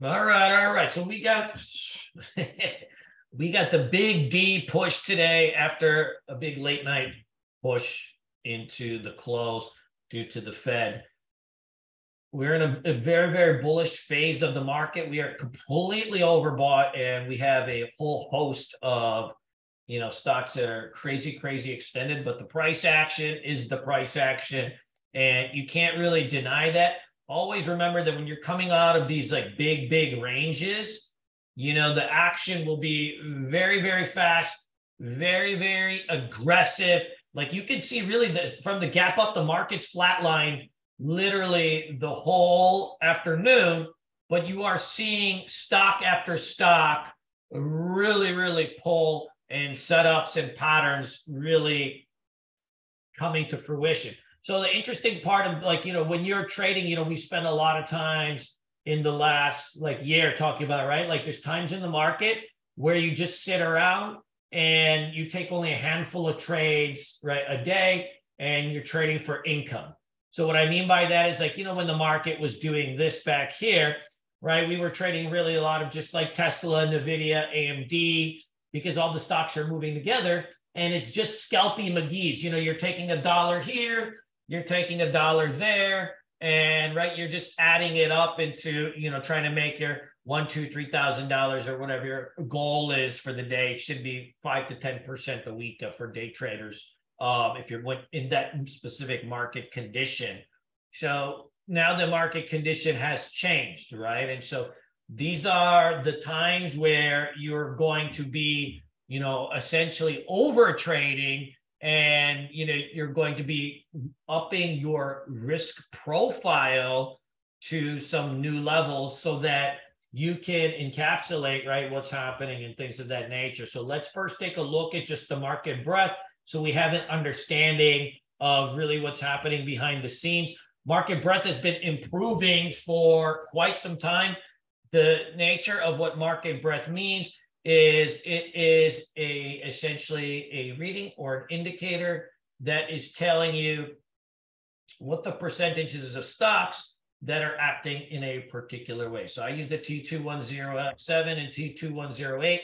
All right, all right. So we got we got the big D push today after a big late night push into the close due to the Fed. We're in a very, very bullish phase of the market. We are completely overbought, and we have a whole host of stocks that are crazy, crazy extended. But the price action is the price action, and you can't really deny that. Always remember that when you're coming out of these like big, big ranges, the action will be very, very fast, very, very aggressive. Like you can see really from the gap up, the market's flatlined literally the whole afternoon, but you are seeing stock after stock really, really pull and setups and patterns really coming to fruition. So the interesting part of when you're trading, we spend a lot of times in the last year talking about, right? Like there's times in the market where you just sit around and you take only a handful of trades, right, a day, and you're trading for income. So what I mean by that is when the market was doing this back here, right, we were trading really a lot of just like Tesla, NVIDIA, AMD, because all the stocks are moving together, and it's just scalpy McGee's. You're taking $1 here, you're taking $1 there, and right, you're just adding it up into, trying to make your $1,000, $2,000, $3,000 or whatever your goal is for the day. It should be 5 to 10% a week for day traders. If you're in that specific market condition. So now the market condition has changed, right? And so these are the times where you're going to be, essentially over trading, and, you're going to be upping your risk profile to some new levels so that you can encapsulate, right, what's happening and things of that nature. So let's first take a look at just the market breadth, so we have an understanding of really what's happening behind the scenes. Market breadth has been improving for quite some time. The nature of what market breadth means is it is essentially a reading or an indicator that is telling you what the percentages of stocks that are acting in a particular way. So I use the T2107 and T2108,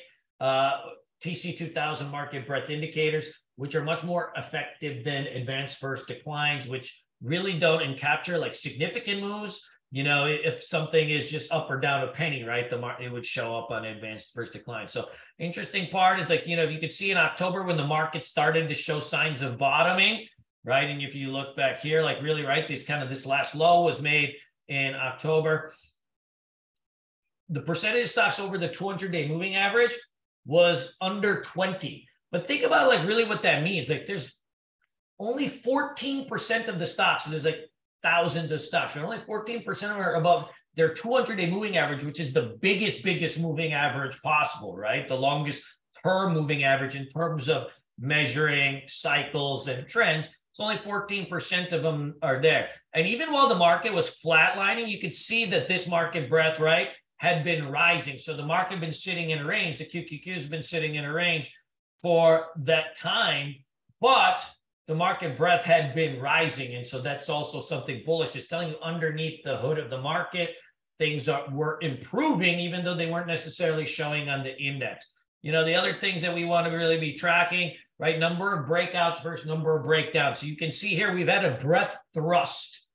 TC2000 market breadth indicators, which are much more effective than advanced first declines, which really don't capture like significant moves. If something is just up or down a penny, right, it would show up on advanced first decline. So interesting part is if you could see in October when the market started to show signs of bottoming, right? And if you look back here, really, right, this last low was made in October. The percentage of stocks over the 200-day moving average was under 20. But think about really what that means. There's only 14% of the stocks. So there's thousands of stocks, but only 14% of them are above their 200-day moving average, which is the biggest moving average possible, right? The longest term moving average in terms of measuring cycles and trends. It's only 14% of them are there. And even while the market was flatlining, you could see that this market breadth, right, had been rising. So the market had been sitting in a range. The QQQ has been sitting in a range for that time, but the market breadth had been rising. And so that's also something bullish. It's telling you underneath the hood of the market, things were improving, even though they weren't necessarily showing on the index. The other things that we want to really be tracking, right? Number of breakouts versus number of breakdowns. So you can see here, we've had a breadth thrust,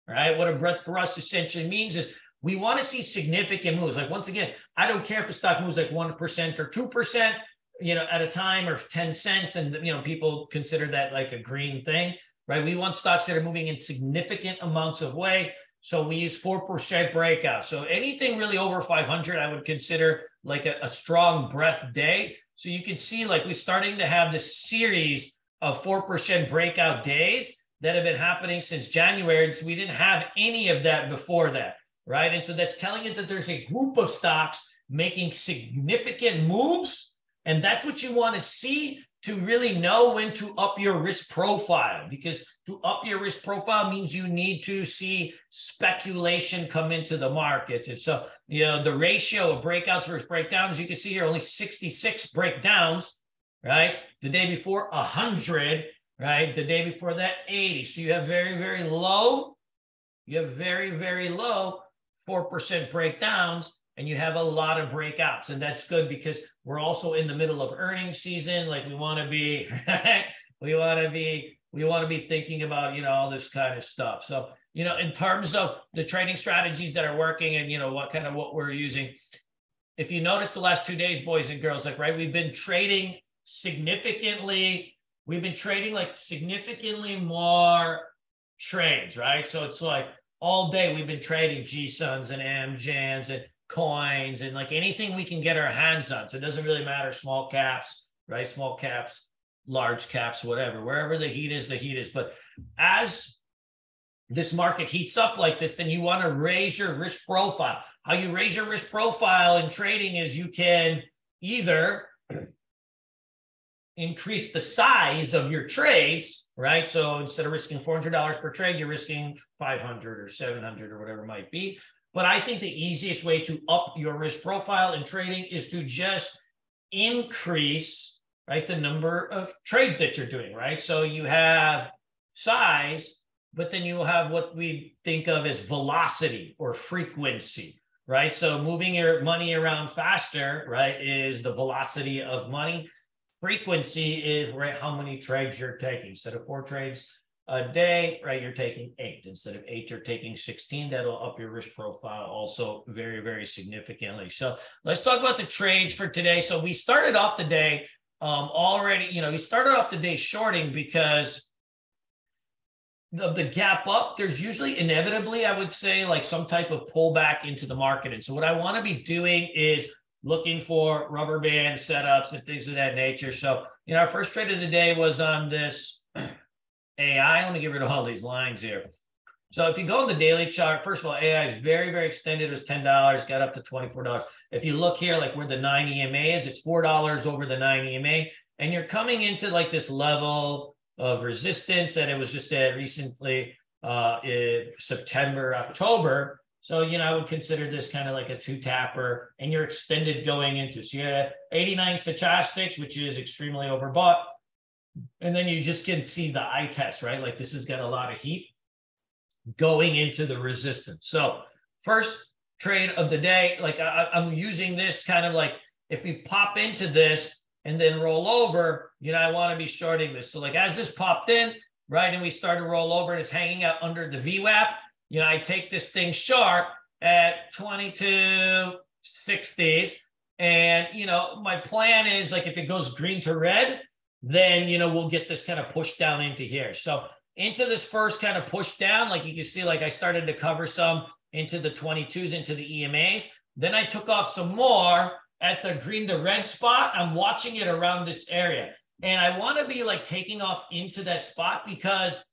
right? What a breadth thrust essentially means is we want to see significant moves. Once again, I don't care if a stock moves 1% or 2%, at a time, or 10 cents. And, people consider that like a green thing, right? We want stocks that are moving in significant amounts of weight. So we use 4% breakout. So anything really over 500, I would consider like a strong breadth day. So you can see we're starting to have this series of 4% breakout days that have been happening since January. So we didn't have any of that before that, right? And so that's telling you that there's a group of stocks making significant moves. And that's what you want to see to really know when to up your risk profile, because to up your risk profile means you need to see speculation come into the market. And so, the ratio of breakouts versus breakdowns, you can see here only 66 breakdowns, right? The day before 100, right? The day before that 80. So you have very, very low 4% breakdowns and you have a lot of breakouts. And that's good because we're also in the middle of earnings season. Like we want to be, we want to be thinking about, all this kind of stuff. So, in terms of the trading strategies that are working and, what we're using, if you notice the last 2 days, boys and girls, we've been trading significantly. We've been trading significantly more trades, right? So it's all day we've been trading GSUNs and AMJAMs and coins and anything we can get our hands on. So it doesn't really matter, small caps, right? Small caps, large caps, whatever, wherever the heat is, the heat is. But as this market heats up like this, then you want to raise your risk profile. How you raise your risk profile in trading is you can either increase the size of your trades, right? So instead of risking $400 per trade, you're risking 500 or 700 or whatever it might be. But I think the easiest way to up your risk profile in trading is to just increase, right, the number of trades that you're doing, right? So you have size, but then you have what we think of as velocity or frequency, right? So moving your money around faster, right, is the velocity of money. Frequency is, right, how many trades you're taking. Instead of 4 trades a day, right, you're taking 8. Instead of 8, you're taking 16. That'll up your risk profile also very, very significantly. So let's talk about the trades for today. So we started off the day already, we started off the day shorting because of the gap up. There's usually inevitably, I would say, some type of pullback into the market. And so what I want to be doing is looking for rubber band setups and things of that nature. So, our first trade of the day was on this AI. Let me get rid of all these lines here. So if you go on the daily chart, first of all, AI is very, very extended. It was $10, got up to $24. If you look here, where the 9 EMA is, it's $4 over the 9 EMA. And you're coming into this level of resistance that it was just at recently in September, October. So, I would consider this kind of like a 2-tapper, and you're extended going into. So you had 89 stochastics, which is extremely overbought. And then you just can see the eye test, right? This has got a lot of heat going into the resistance. So first trade of the day, I'm using this kind of if we pop into this and then roll over, I want to be shorting this. So as this popped in, right, and we start to roll over and it's hanging out under the VWAP, I take this thing short at 2260s. And, my plan is if it goes green to red, then, we'll get this kind of push down into here. So into this first kind of push down, you can see, I started to cover some into the 22s, into the EMAs. Then I took off some more at the green to red spot. I'm watching it around this area. And I want to be taking off into that spot because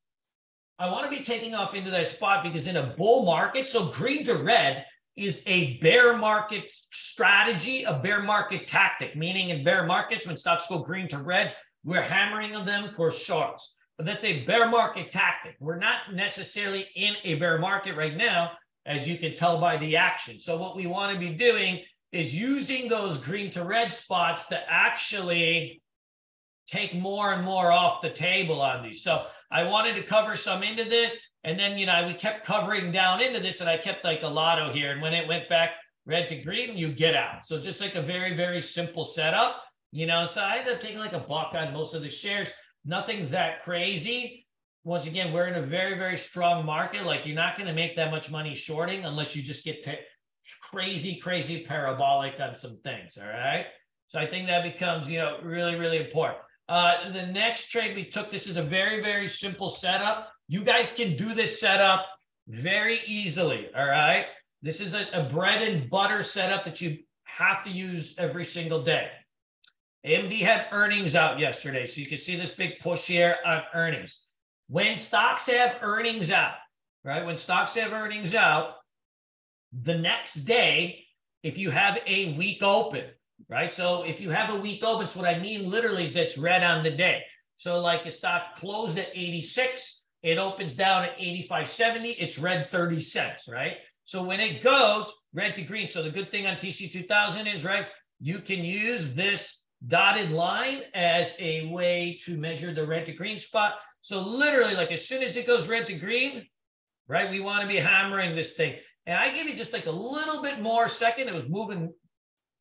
in a bull market, so green to red is a bear market strategy, a bear market tactic, meaning in bear markets, when stocks go green to red, we're hammering on them for shorts. But that's a bear market tactic. We're not necessarily in a bear market right now, as you can tell by the action. So what we want to be doing is using those green to red spots to actually take more and more off the table on these. So I wanted to cover some into this, and then, we kept covering down into this, and I kept a lotto here. And when it went back red to green, you get out. So just a very, very simple setup, so I ended up taking a buck on most of the shares, nothing that crazy. Once again, we're in a very, very strong market. You're not going to make that much money shorting unless you just get crazy, crazy parabolic on some things. All right. So I think that becomes, really, really important. The next trade we took, this is a very, very simple setup. You guys can do this setup very easily, all right? This is a bread and butter setup that you have to use every single day. AMD had earnings out yesterday, so you can see this big push here on earnings. When stocks have earnings out, right? When stocks have earnings out, the next day, if you have a week open, right? So if you have a week open, so what I mean literally is it's red on the day. So a stock closed at 86, it opens down at 85.70, it's red 30 cents, right? So when it goes red to green, so the good thing on TC2000 is, right, you can use this dotted line as a way to measure the red to green spot. So literally, as soon as it goes red to green, right, we want to be hammering this thing. And I gave it just like a little bit more second. It was moving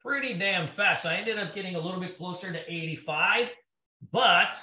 pretty damn fast. So I ended up getting a little bit closer to 85, but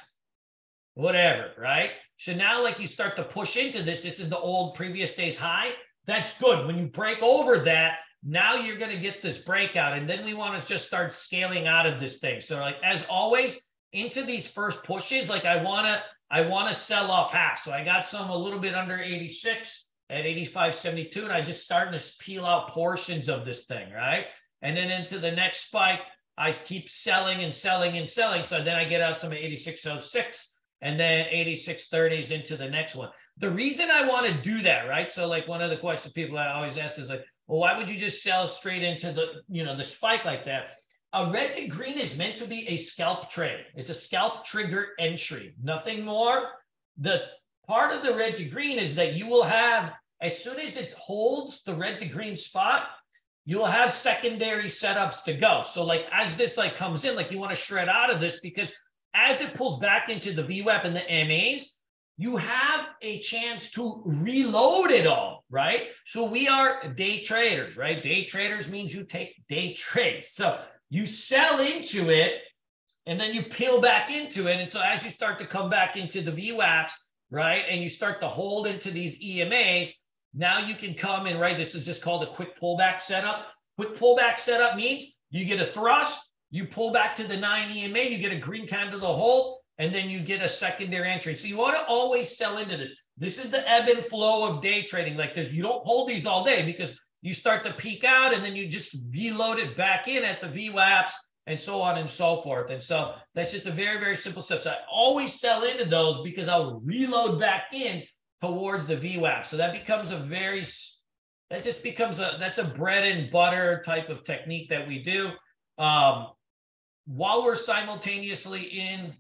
whatever, right? So now like you start to push into this. This is the old previous day's high. That's good. When you break over that, now you're going to get this breakout. And then we want to just start scaling out of this thing. So like, as always, into these first pushes, like I want to sell off half. So I got some a little bit under 86 at 85.72, and I just starting to peel out portions of this thing, right? And then into the next spike, I keep selling and selling and selling. So then I get out some at 86.06 and then 86.30s into the next one. The reason I want to do that, right? So like one of the questions people I always ask is like, well, why would you just sell straight into the, the spike like that? A red to green is meant to be a scalp trade. It's a scalp trigger entry, nothing more. The part of the red to green is that you will have, as soon as it holds the red to green spot, you'll have secondary setups to go. So like as this like comes in, like you want to shred out of this, because as it pulls back into the VWAP and the MAs, you have a chance to reload it all, right? So we are day traders, right? Day traders means you take day trades. So you sell into it and then you peel back into it. And so as you start to come back into the VWAPs, right, and you start to hold into these EMAs, now you can come in, right? This is just called a quick pullback setup. Quick pullback setup means you get a thrust, you pull back to the 9 EMA, you get a green candle to hold, and then you get a secondary entry. So you want to always sell into this. This is the ebb and flow of day trading. Like this, you don't hold these all day because you start to peak out and then you just reload it back in at the VWAPs and so on and so forth. And so that's just a very, very simple step. So I always sell into those because I'll reload back in towards the VWAP. So that becomes that's a bread and butter type of technique that we do. While we're simultaneously in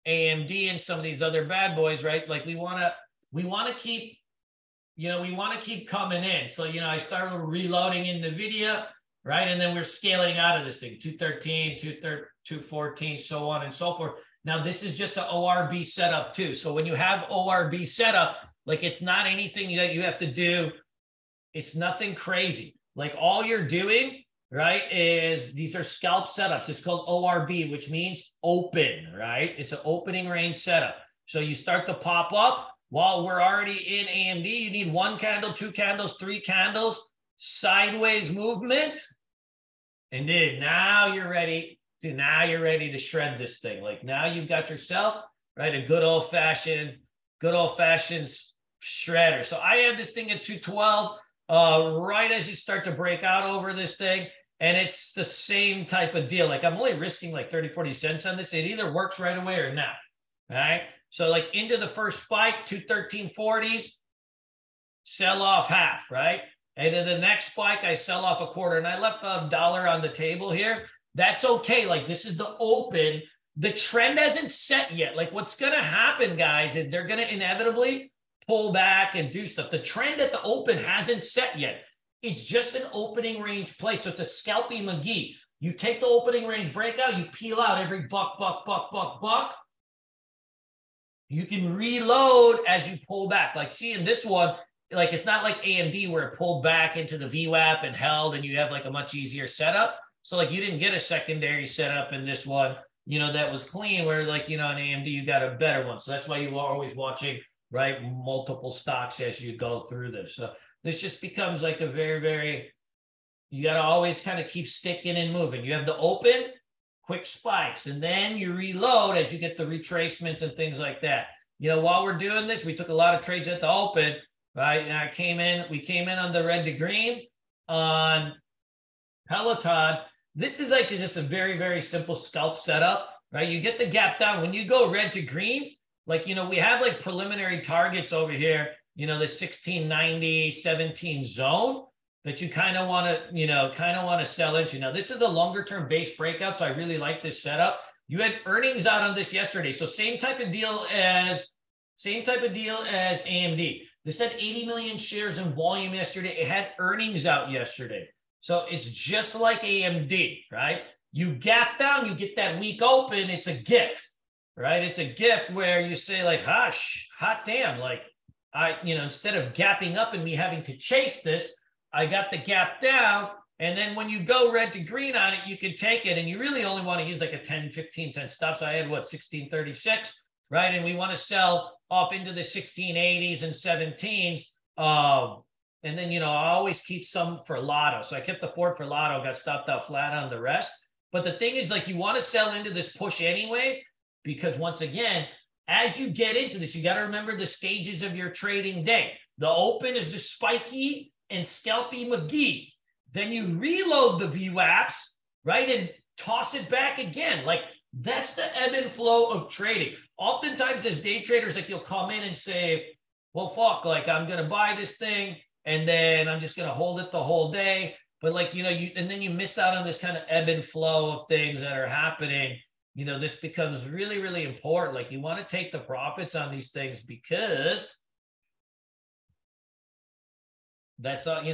AMD and some of these other bad boys, right? Like we want to keep, coming in. So, I started reloading in the video, right? And then we're scaling out of this thing, 213, 214, so on and so forth. Now, this is just an ORB setup too. So when you have ORB setup, like it's not anything that you have to do. It's nothing crazy. Like all you're doing, right, is these are scalp setups. It's called ORB, which means open, right? It's an opening range setup. So you start to pop up. While we're already in AMD, you need 1 candle, 2 candles, 3 candles, sideways movement. And then now you're ready. Now you're ready to shred this thing. Like now you've got yourself, right, a good old fashioned shredder. So I have this thing at 212 right as you start to break out over this thing. And it's the same type of deal. Like I'm only risking like 30, 40 cents on this. It either works right away or not. All right. So like into the first spike, 213.40s, sell off half, right? And then the next spike, I sell off a quarter. And I left $1 on the table here. That's okay. Like this is the open. The trend hasn't set yet. Like what's going to happen, guys, is they're going to inevitably pull back and do stuff. The trend at the open hasn't set yet. It's just an opening range play. So it's a scalpy McGee. You take the opening range breakout, you peel out every buck. You can reload as you pull back. Like see in this one, like it's not like AMD where it pulled back into the VWAP and held and you have like a much easier setup. So like you didn't get a secondary setup in this one, that was clean where like, in AMD, you got a better one. So that's why you are always watching, right, multiple stocks as you go through this. So this just becomes like a very, very, you got to always kind of keep sticking and moving. You have the open, quick spikes, and then you reload as you get the retracements and things like that. While we're doing this, we took a lot of trades at the open, right? And we came in on the red to green on Peloton. This is like just a very, very simple scalp setup, right? You get the gap down. When you go red to green, like, we have like preliminary targets over here, the 1690, 17 zone that you kind of want to, sell into. Now, this is a longer term base breakout. So I really like this setup. You had earnings out on this yesterday. So same type of deal as AMD. This had 80 million shares in volume yesterday. It had earnings out yesterday. So it's just like AMD, right? You gap down, you get that weak open. It's a gift, right? It's a gift where you say like, hush, hot damn, like instead of gapping up and me having to chase this, I got the gap down. And then when you go red to green on it, you can take it. And you really only want to use like a 10, 15 cent stop. So I had 1636, right? And we want to sell off into the 1680s and 17s. And then, I always keep some for lotto. So I kept the 4 for lotto, got stopped out flat on the rest. But the thing is, like, you want to sell into this push anyways, because once again, as you get into this, you got to remember the stages of your trading day. The open is the spiky and scalpy McGee. Then you reload the VWAPs, right? And toss it back again. Like, that's the ebb and flow of trading. Oftentimes as day traders, like, you'll come in and say, well, fuck, like, I'm going to buy this thing and then I'm just going to hold it the whole day. But like, and then you miss out on this kind of ebb and flow of things that are happening. This becomes really, really important. Like, you want to take the profits on these things because that's all,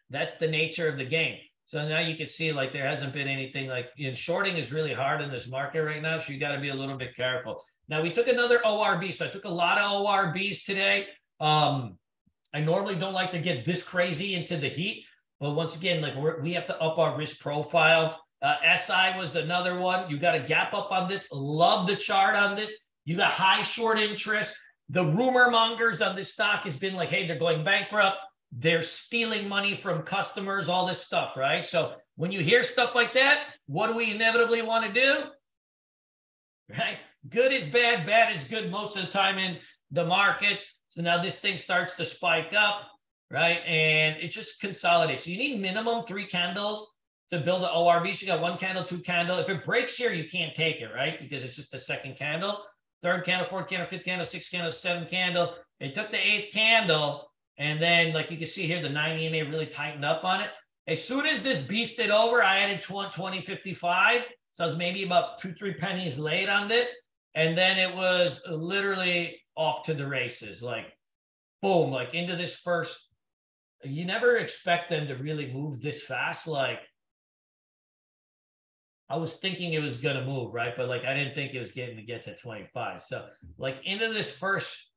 that's the nature of the game. So now you can see, like, there hasn't been anything like, shorting is really hard in this market right now. So you got to be a little bit careful. Now we took another ORB. So I took a lot of ORBs today. I normally don't like to get this crazy into the heat, but once again, like, we have to up our risk profile. SI was another one. You got a gap up on this. Love the chart on this. You got high short interest. The rumor mongers on this stock has been like, hey, they're going bankrupt. They're stealing money from customers, all this stuff, right? So when you hear stuff like that, what do we inevitably want to do? Right? Good is bad, bad is good most of the time in the markets. So now this thing starts to spike up, right? And it just consolidates. So you need minimum 3 candles to build an ORB. So you got 1 candle, 2 candle. If it breaks here, you can't take it, right? Because it's just a second candle. 3rd candle, 4th candle, 5th candle, 6th candle, 7th candle. It took the 8th candle. And then, like you can see here, the 90 EMA really tightened up on it. As soon as this beasted over, I added 20.55. So I was maybe about 2-3 pennies late on this. And then it was literally off to the races. Like, boom, like into this first. You never expect them to really move this fast. Like, I was thinking it was going to move, right? But like, I didn't think it was getting to get to 25. So like into the first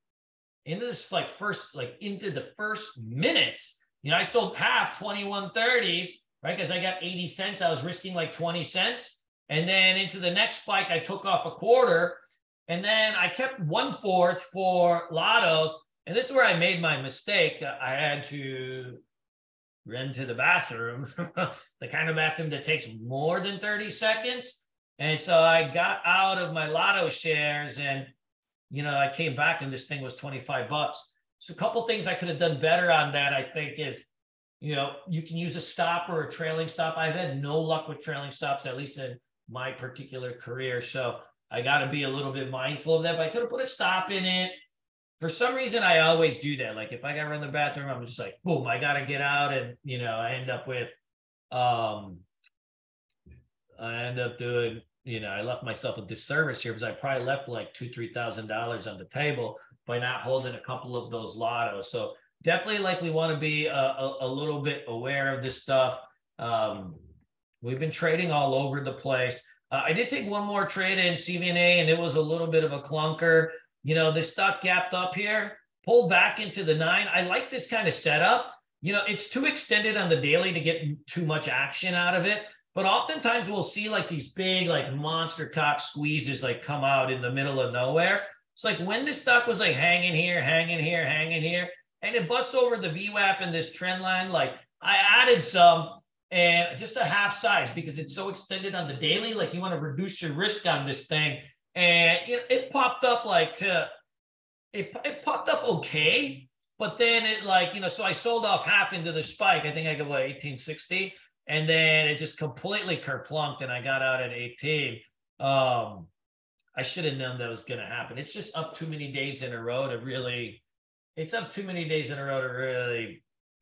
minutes, I sold half 21.30s, right? Because I got 80 cents. I was risking like 20 cents. And then into the next spike, I took off a quarter. And then I kept 1/4 for lottos. And this is where I made my mistake. I had to run to the bathroom, the kind of bathroom that takes more than 30 seconds. And so I got out of my lotto shares and I came back and this thing was $25. So a couple things I could have done better on that, I think, is, you can use a stop or a trailing stop. I've had no luck with trailing stops, at least in my particular career. So I got to be a little bit mindful of that, but I could have put a stop in it. For some reason, I always do that. Like if I got to run the bathroom, I'm just like, boom, I got to get out. And, I end up with, doing, I left myself a disservice here because I probably left like $2,000-3,000 on the table by not holding a couple of those lottos. So definitely, like, we want to be a little bit aware of this stuff. We've been trading all over the place. I did take one more trade in CVNA, and it was a little bit of a clunker. This stock gapped up here, pulled back into the 9. I like this kind of setup. It's too extended on the daily to get too much action out of it. But oftentimes we'll see like these big, like, monster cock squeezes like come out in the middle of nowhere. It's like when this stock was like hanging here, and it busts over the VWAP in this trend line. Like, I added some and just a half size because it's so extended on the daily. Like, you want to reduce your risk on this thing. And it popped up like it popped up okay. But then it like, so I sold off half into the spike. I think I got 1860. And then it just completely kerplunked and I got out at 18. I should have known that was going to happen. It's just up too many days in a row to really,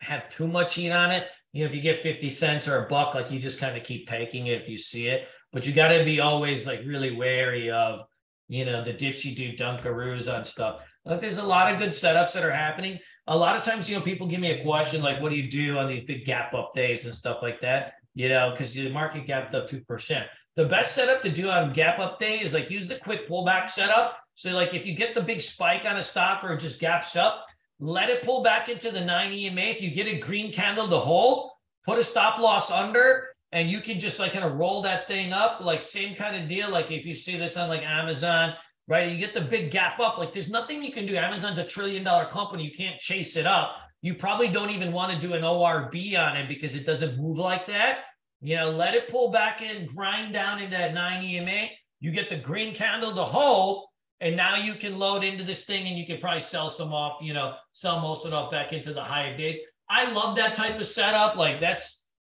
have too much heat on it. If you get 50 cents or $1, like, you just kind of keep taking it if you see it. But you got to be always like really wary of, the dipsy do dunkaroos on stuff. Look, there's a lot of good setups that are happening. A lot of times, people give me a question like, what do you do on these big gap up days and stuff like that? Because the market gapped up 2%. The best setup to do on gap up day is like use the quick pullback setup So like if you get the big spike on a stock or it just gaps up, let it pull back into the 9 EMA. If you get a green candle to hold, put a stop loss under, and you can just like kind of roll that thing up, like same kind of deal. Like if you see this on like Amazon, right? You get the big gap up, like there's nothing you can do. Amazon's $1 trillion company. You can't chase it up. You probably don't even want to do an ORB on it because it doesn't move like that. You know, let it pull back in, grind down into that 9 EMA. You get the green candle to hold, and now you can load into this thing and you can probably sell some off, you know, sell most of it off back into the higher days. I love that type of setup. Like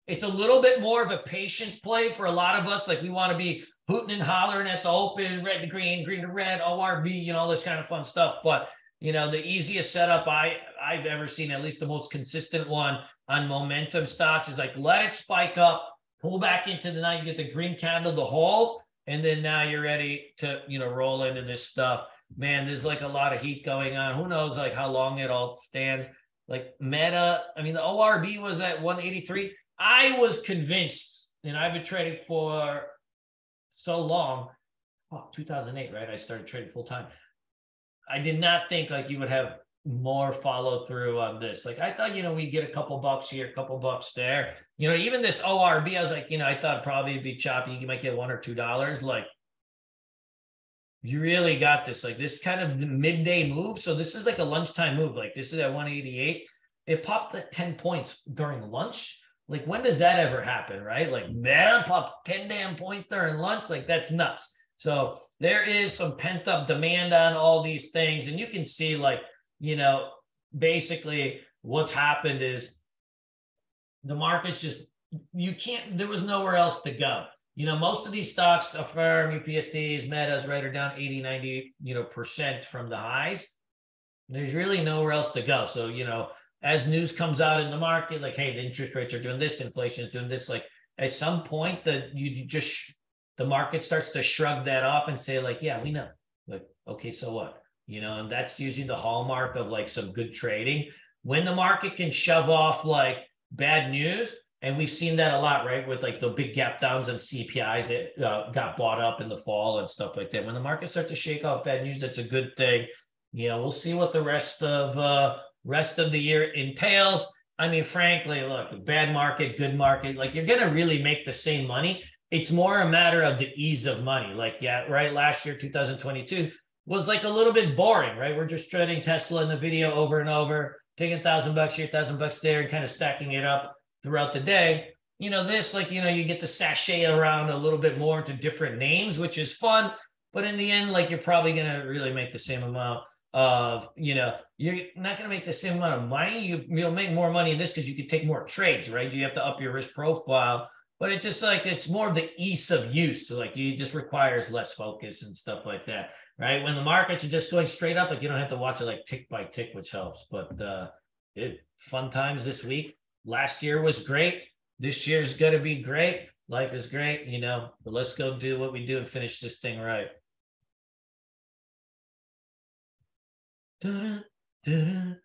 it's a little bit more of a patience play for a lot of us. Like we want to be hooting and hollering at the open, red to green, green to red, ORB, you know, all this kind of fun stuff. But, you know, the easiest setup I've ever seen, at least the most consistent one on momentum stocks, is like let it spike up, pull back into the night, you get the green candle to hold, and then now you're ready to, you know, roll into this stuff. Man, there's like a lot of heat going on. Who knows like how long it all stands. Like Meta, I mean, the ORB was at 183. I was convinced, and I've been trading for so long, 2008, right? I started trading full time. I did not think like you would have more follow through on this. Like I thought, you know, we get a couple bucks here, a couple bucks there. You know, even this ORB, I was like, you know, I thought probably it'd be choppy. You might get $1 or $2. Like you really got this. Like this kind of the midday move. So this is like a lunchtime move. Like this is at 188. It popped at 10 points during lunch. Like when does that ever happen, right? Like Meta popped 10 damn points during lunch. Like that's nuts. So there is some pent up demand on all these things. And you can see like, you know, basically what's happened is the market's just, there was nowhere else to go. You know, most of these stocks, Affirm, UPSTs, Metas, right, are down 80, 90, you know, % from the highs. There's really nowhere else to go. So, you know, as news comes out in the market, like, hey, the interest rates are doing this, inflation is doing this, like at some point that the market starts to shrug that off and say like, yeah, we know. Like, okay, so what? You know, and that's usually the hallmark of like some good trading. When the market can shove off like bad news, and we've seen that a lot, right? With like the big gap downs on CPIs that got bought up in the fall and stuff like that. When the market starts to shake off bad news, that's a good thing. You know, we'll see what the rest of the year entails. I mean, frankly, look, bad market, good market, like you're going to really make the same money. It's more a matter of the ease of money. Like, yeah, right. Last year, 2022 was like a little bit boring, right? We're just trading Tesla in the video over and over, taking $1,000 here, $1,000 there, and kind of stacking it up throughout the day. You know, this, like, you know, you get to sashay around a little bit more into different names, which is fun. But in the end, like, you're probably going to really make the same amount of, you know, you're not going to make the same amount of money. You'll make more money in this because you can take more trades, right? You have to up your risk profile. But it's just like, it's more of the ease of use. So like it just requires less focus and stuff like that, right? When the markets are just going straight up, like you don't have to watch it like tick by tick, which helps. But fun times this week. Last year was great. This year's going to be great. Life is great, you know, but let's go do what we do and finish this thing right. Da-da, da-da.